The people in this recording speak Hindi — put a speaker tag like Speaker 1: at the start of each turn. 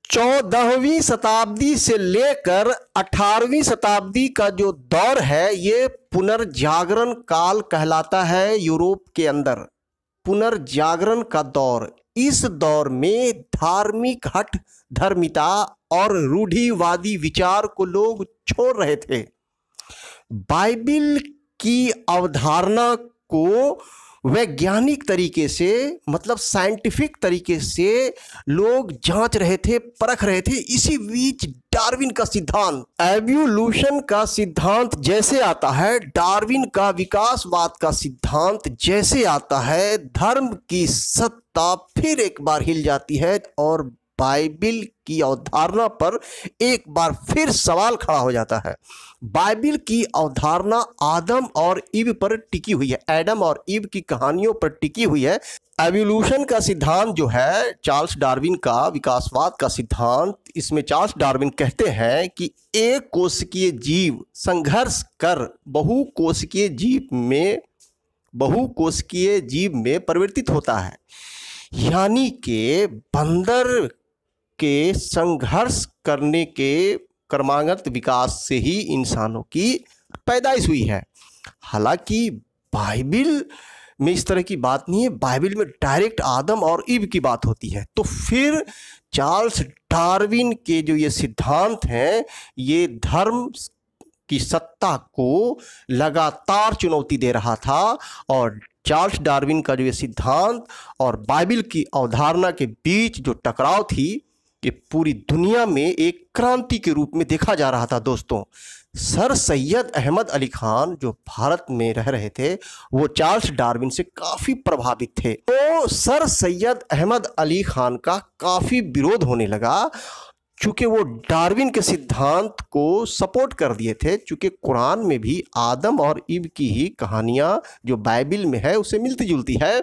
Speaker 1: 14वीं शताब्दी से लेकर 18वीं शताब्दी का जो दौर है ये पुनर्जागरण काल कहलाता है। यूरोप के अंदर पुनर्जागरण का दौर, इस दौर में धार्मिक हठ धर्मिता और रूढ़िवादी विचार को लोग छोड़ रहे थे। बाइबिल की अवधारणा को वैज्ञानिक तरीके से, मतलब साइंटिफिक तरीके से लोग जांच रहे थे, परख रहे थे। इसी बीच डार्विन का सिद्धांत, एवोल्यूशन का सिद्धांत जैसे आता है, डार्विन का विकासवाद का सिद्धांत जैसे आता है, धर्म की सत्ता फिर एक बार हिल जाती है और बाइबिल की अवधारणा पर एक बार फिर सवाल खड़ा हो जाता है। बाइबिल की अवधारणा आदम और ईव पर टिकी हुई है, एडम और ईव की कहानियों पर टिकी हुई है। एवोल्यूशन का सिद्धांत जो है चार्ल्स डार्विन का, विकासवाद का सिद्धांत, इसमें चार्ल्स डार्विन कहते हैं कि एक कोशिकीय जीव संघर्ष कर बहुकोशिकीय जीव में परिवर्तित होता है। यानी कि बंदर के संघर्ष करने के क्रमागत विकास से ही इंसानों की पैदाइश हुई है। हालांकि बाइबिल में इस तरह की बात नहीं है, बाइबिल में डायरेक्ट आदम और ईव की बात होती है। तो फिर चार्ल्स डार्विन के जो ये सिद्धांत हैं, ये धर्म की सत्ता को लगातार चुनौती दे रहा था और चार्ल्स डार्विन का जो ये सिद्धांत और बाइबिल की अवधारणा के बीच जो टकराव थी, ये पूरी दुनिया में एक क्रांति के रूप में देखा जा रहा था। दोस्तों, सर सैयद अहमद अली खान जो भारत में रह रहे थे, वो चार्ल्स डार्विन से काफ़ी प्रभावित थे। तो सर सैयद अहमद अली खान का काफ़ी विरोध होने लगा, चूँकि वो डार्विन के सिद्धांत को सपोर्ट कर दिए थे। चूँकि कुरान में भी आदम और ईव की ही कहानियाँ जो बाइबिल में है उससे मिलती जुलती है,